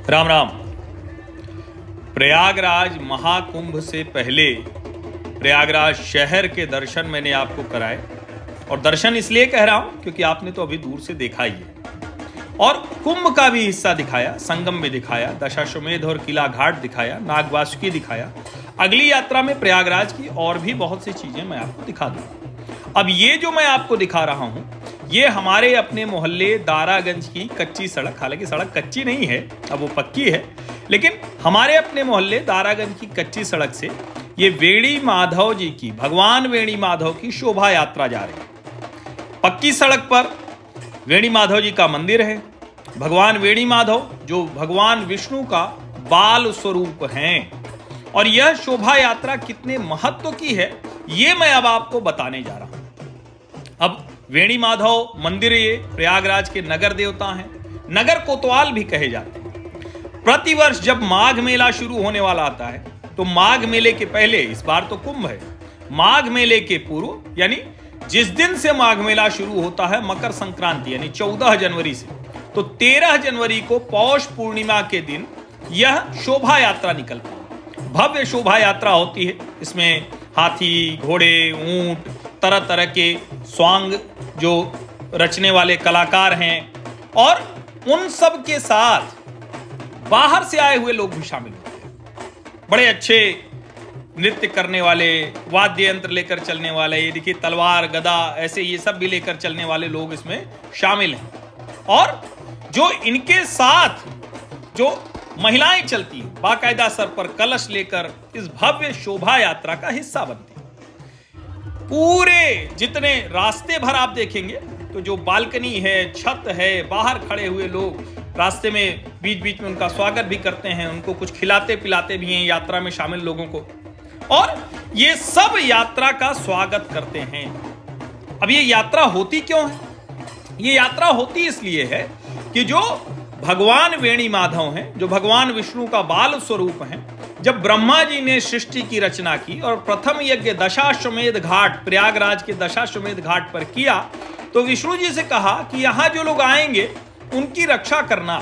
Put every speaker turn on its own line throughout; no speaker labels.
राम राम। प्रयागराज महाकुंभ से पहले प्रयागराज शहर के दर्शन मैंने आपको कराए, और दर्शन इसलिए कह रहा हूं क्योंकि आपने तो अभी दूर से देखा ही है, और कुंभ का भी हिस्सा दिखाया, संगम में दिखाया, दशाश्वमेध और किला घाट दिखाया, नागवासुकी दिखाया। अगली यात्रा में प्रयागराज की और भी बहुत सी चीजें मैं आपको दिखा दूंगा। अब ये जो मैं आपको दिखा रहा हूं, ये हमारे अपने मोहल्ले दारागंज की कच्ची सड़क, हालांकि सड़क कच्ची नहीं है, अब वो पक्की है, लेकिन हमारे अपने मोहल्ले दारागंज की कच्ची सड़क से ये वेणी माधव जी की, भगवान वेणी माधव की शोभा यात्रा जा रही है। पक्की सड़क पर वेणी माधव जी का मंदिर है। भगवान वेणी माधव जो भगवान विष्णु का बाल स्वरूप हैं, और यह शोभा यात्रा कितने महत्व की है ये मैं अब आपको बताने जा रहा हूं। अब वेणी माधव मंदिर ये प्रयागराज के नगर देवता हैं, नगर कोतवाल भी कहे जाते हैं। प्रतिवर्ष जब माघ मेला शुरू होने वाला आता है, तो माघ मेले के पहले, इस बार तो कुंभ है, माघ मेले के पूर्व यानी जिस दिन से माघ मेला शुरू होता है, मकर संक्रांति यानी 14 जनवरी से, तो 13 जनवरी को पौष पूर्णिमा के दिन यह शोभा यात्रा निकलती है। भव्य शोभा यात्रा होती है। इसमें हाथी, घोड़े, ऊंट, तरह तरह के स्वांग जो रचने वाले कलाकार हैं, और उन सब के साथ बाहर से आए हुए लोग भी शामिल होते हैं। बड़े अच्छे नृत्य करने वाले, वाद्य यंत्र लेकर चलने वाले, ये देखिए तलवार, गदा, ऐसे ये सब भी लेकर चलने वाले लोग इसमें शामिल हैं। और जो इनके साथ जो महिलाएं चलती हैं, बाकायदा सर पर कलश लेकर इस भव्य शोभा यात्रा का हिस्सा बनती हैं। पूरे जितने रास्ते भर आप देखेंगे तो जो बालकनी है, छत है, बाहर खड़े हुए लोग रास्ते में बीच बीच में उनका स्वागत भी करते हैं, उनको कुछ खिलाते पिलाते भी हैं यात्रा में शामिल लोगों को, और ये सब यात्रा का स्वागत करते हैं। अब ये यात्रा होती क्यों है? ये यात्रा होती इसलिए है कि जो भगवान वेणी माधव हैं, जो भगवान विष्णु का बाल स्वरूप हैं, जब ब्रह्मा जी ने सृष्टि की रचना की और प्रथम यज्ञ दशाश्वमेध घाट, प्रयागराज के दशाश्वमेध घाट पर किया, तो विष्णु जी से कहा कि यहां जो लोग आएंगे उनकी रक्षा करना।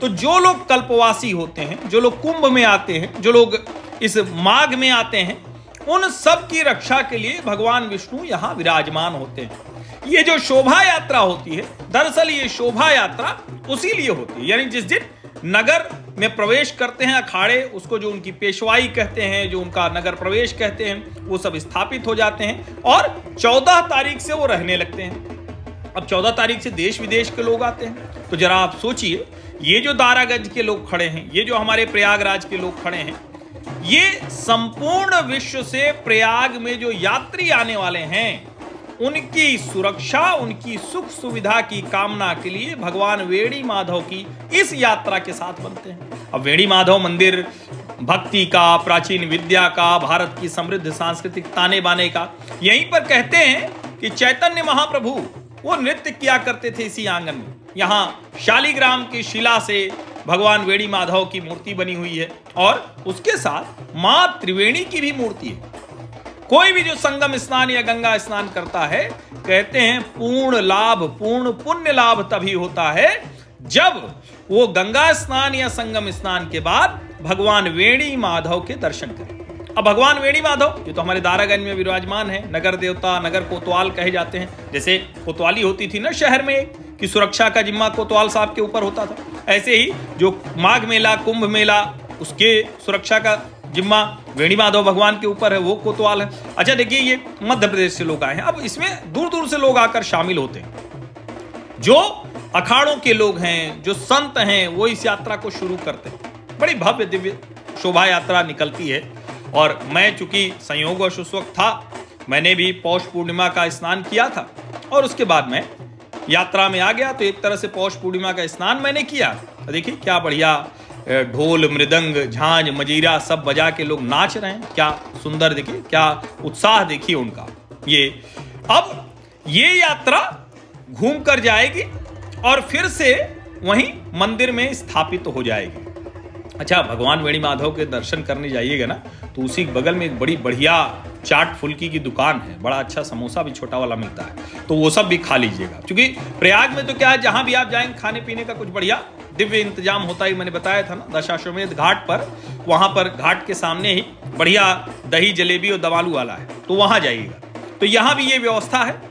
तो जो लोग कल्पवासी होते हैं, जो लोग कुंभ में आते हैं, जो लोग इस माघ में आते हैं, उन सब की रक्षा के लिए भगवान विष्णु यहां विराजमान होते हैं। ये जो शोभा यात्रा होती है, दरअसल ये शोभा यात्रा उसी लिए होती है, यानी जिस दिन नगर में प्रवेश करते हैं अखाड़े, उसको जो उनकी पेशवाई कहते हैं, जो उनका नगर प्रवेश कहते हैं, वो सब स्थापित हो जाते हैं, और 14 तारीख से वो रहने लगते हैं। अब 14 तारीख से देश विदेश के लोग आते हैं। तो जरा आप सोचिए, ये जो दारागंज के लोग खड़े हैं, ये जो हमारे प्रयागराज के लोग खड़े हैं, ये संपूर्ण विश्व से प्रयाग में जो यात्री आने वाले हैं, उनकी सुरक्षा, उनकी सुख सुविधा की कामना के लिए भगवान वेणी माधव की इस यात्रा के साथ बनते हैं। अब वेणी माधव मंदिर भक्ति का, प्राचीन विद्या का, भारत की समृद्ध सांस्कृतिक ताने बाने का, यहीं पर कहते हैं कि चैतन्य महाप्रभु वो नृत्य किया करते थे इसी आंगन में। यहाँ शालिग्राम की शिला से भगवान वेणी माधव की मूर्ति बनी हुई है, और उसके साथ मां त्रिवेणी की भी मूर्ति है। कोई भी जो संगम स्नान या गंगा स्नान करता है, कहते हैं पूर्ण लाभ, पूर्ण पुण्य लाभ तभी होता है जब वो गंगा स्नान या संगम स्नान के बाद भगवान वेणी माधव के दर्शन करे। अब भगवान वेणी माधव ये तो हमारे दारागंज में विराजमान है, नगर देवता, नगर कोतवाल कहे जाते हैं। जैसे कोतवाली होती थी ना शहर में, कि सुरक्षा का जिम्मा कोतवाल साहब के ऊपर होता था, ऐसे ही जो माघ मेला, कुंभ मेला, उसके सुरक्षा का जिम्मा वेणी माधव भगवान के ऊपर है, वो कोतवाल है। अच्छा देखिए, ये मध्य प्रदेश से लोग आए हैं। अब इसमें दूर दूर से लोग आकर शामिल होते हैं। जो अखाड़ों के लोग हैं, जो संत हैं, वो इस यात्रा को शुरू करते हैं। बड़ी भव्य दिव्य शोभा यात्रा निकलती है। और मैं चूंकि संयोगवश उस वक्त था, मैंने भी पौष पूर्णिमा का स्नान किया था, और उसके बाद मैं यात्रा में आ गया। तो एक तरह से पौष पूर्णिमा का स्नान मैंने किया। देखिए क्या बढ़िया ढोल, मृदंग, झांझ, मजीरा सब बजा के लोग नाच रहे हैं। क्या सुंदर, देखिए क्या उत्साह, देखिए उनका। ये अब ये यात्रा घूम कर जाएगी और फिर से वहीं मंदिर में स्थापित हो जाएगी। अच्छा, भगवान वेणी माधव के दर्शन करने जाइएगा ना, तो उसी बगल में एक बड़ी बढ़िया चाट फुल्की की दुकान है, बड़ा अच्छा समोसा भी छोटा वाला मिलता है, तो वो सब भी खा लीजिएगा। क्योंकि प्रयाग में तो क्या है, जहां भी आप जाएंगे खाने पीने का कुछ बढ़िया दिव्य इंतजाम होता ही मैंने बताया था ना, दशाश्वमेध घाट पर, वहां पर घाट के सामने ही बढ़िया दही जलेबी और दवालू वाला है, तो वहां जाइएगा। तो यहां भी ये व्यवस्था है।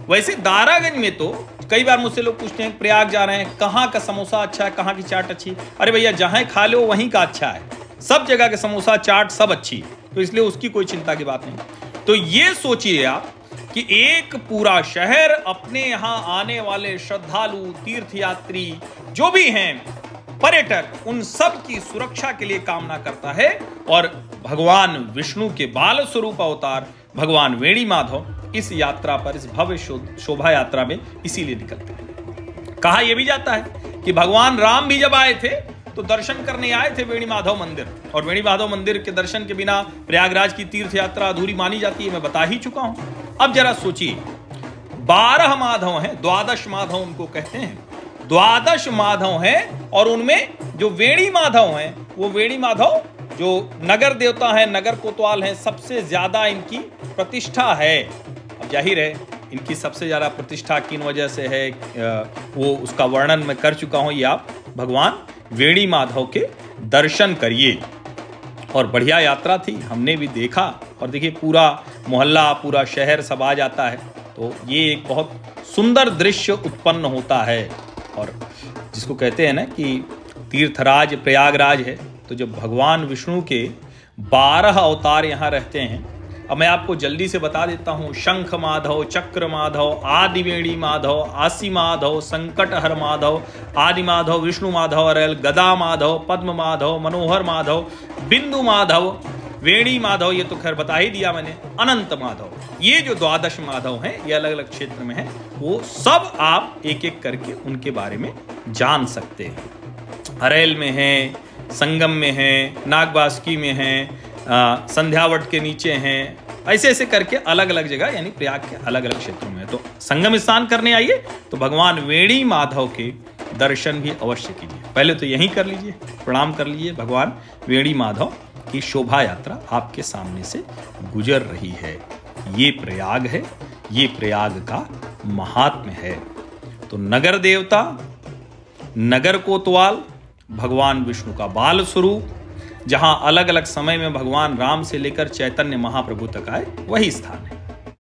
वैसे दारागंज में तो कई बार मुझसे लोग पूछते हैं प्रयाग जा रहे हैं, कहाँ का समोसा अच्छा है, कहाँ की चाट अच्छी। अरे भैया, जहां खा लो वहीं का अच्छा है, सब जगह के समोसा चाट सब अच्छी है, तो इसलिए उसकी कोई चिंता की बात नहीं। तो ये सोचिए आप कि एक पूरा शहर अपने यहां आने वाले श्रद्धालु, तीर्थयात्री जो भी हैं, पर्यटक, उन सब की सुरक्षा के लिए कामना करता है। और भगवान विष्णु के बाल स्वरूप अवतार भगवान वेणी माधव इस यात्रा पर, इस भव्य शोभा यात्रा में इसीलिए निकलते हैं। कहा यह भी जाता है कि भगवान राम भी जब आए थे तो दर्शन करने आए थे वेणी माधव मंदिर, और वेणी माधव मंदिर के दर्शन के बिना प्रयागराज की तीर्थ यात्रा अधूरी मानी जाती है, मैं बता ही चुका हूं। अब जरा सोचिए, 12 माधव हैं, 12 माधव उनको कहते हैं, 12 माधव हैं, और उनमें जो वेणी माधव हैं, वो वेणी माधव जो नगर देवता है, नगर कोतवाल हैं, सबसे ज्यादा इनकी प्रतिष्ठा है। अब जाहिर है इनकी सबसे ज्यादा प्रतिष्ठा किन वजह से है, वो उसका वर्णन मैं कर चुका हूं। ये आप भगवान वेणी माधव के दर्शन करिए। और बढ़िया यात्रा थी, हमने भी देखा, और देखिए पूरा मोहल्ला, पूरा शहर सब आ जाता है, तो ये एक बहुत सुंदर दृश्य उत्पन्न होता है। और जिसको कहते हैं ना कि तीर्थराज प्रयागराज है, तो जब भगवान विष्णु के 12 अवतार यहाँ रहते हैं, अब मैं आपको जल्दी से बता देता हूँ। शंख माधव, चक्र माधव, आदिवेणी माधव, आसी माधव, संकटहर माधव, आदि माधव, विष्णु माधव, अरल, गदा माधव, पद्म माधव, मनोहर माधव, बिंदु माधव, वेणी माधव, ये तो खैर बता ही दिया मैंने, अनंत माधव। ये जो 12 माधव हैं, ये अलग अलग क्षेत्र में हैं, वो सब आप एक एक करके उनके बारे में जान सकते हैं। हरेल में हैं, संगम में हैं, नागबास्की में हैं, संध्यावट के नीचे हैं, ऐसे ऐसे करके अलग अलग जगह, यानी प्रयाग के अलग अलग क्षेत्रों में। तो संगम स्नान करने आइए तो भगवान वेणी माधव के दर्शन भी अवश्य कीजिए। पहले तो यहीं कर लीजिए, प्रणाम कर लीजिए। भगवान वेणी माधव की शोभा यात्रा आपके सामने से गुजर रही है। ये प्रयाग है, ये प्रयाग का महात्म्य है। तो नगर देवता, नगर कोतवाल, भगवान विष्णु का बाल स्वरूप, जहां अलग अलग समय में भगवान राम से लेकर चैतन्य महाप्रभु तक आए, वही स्थान है।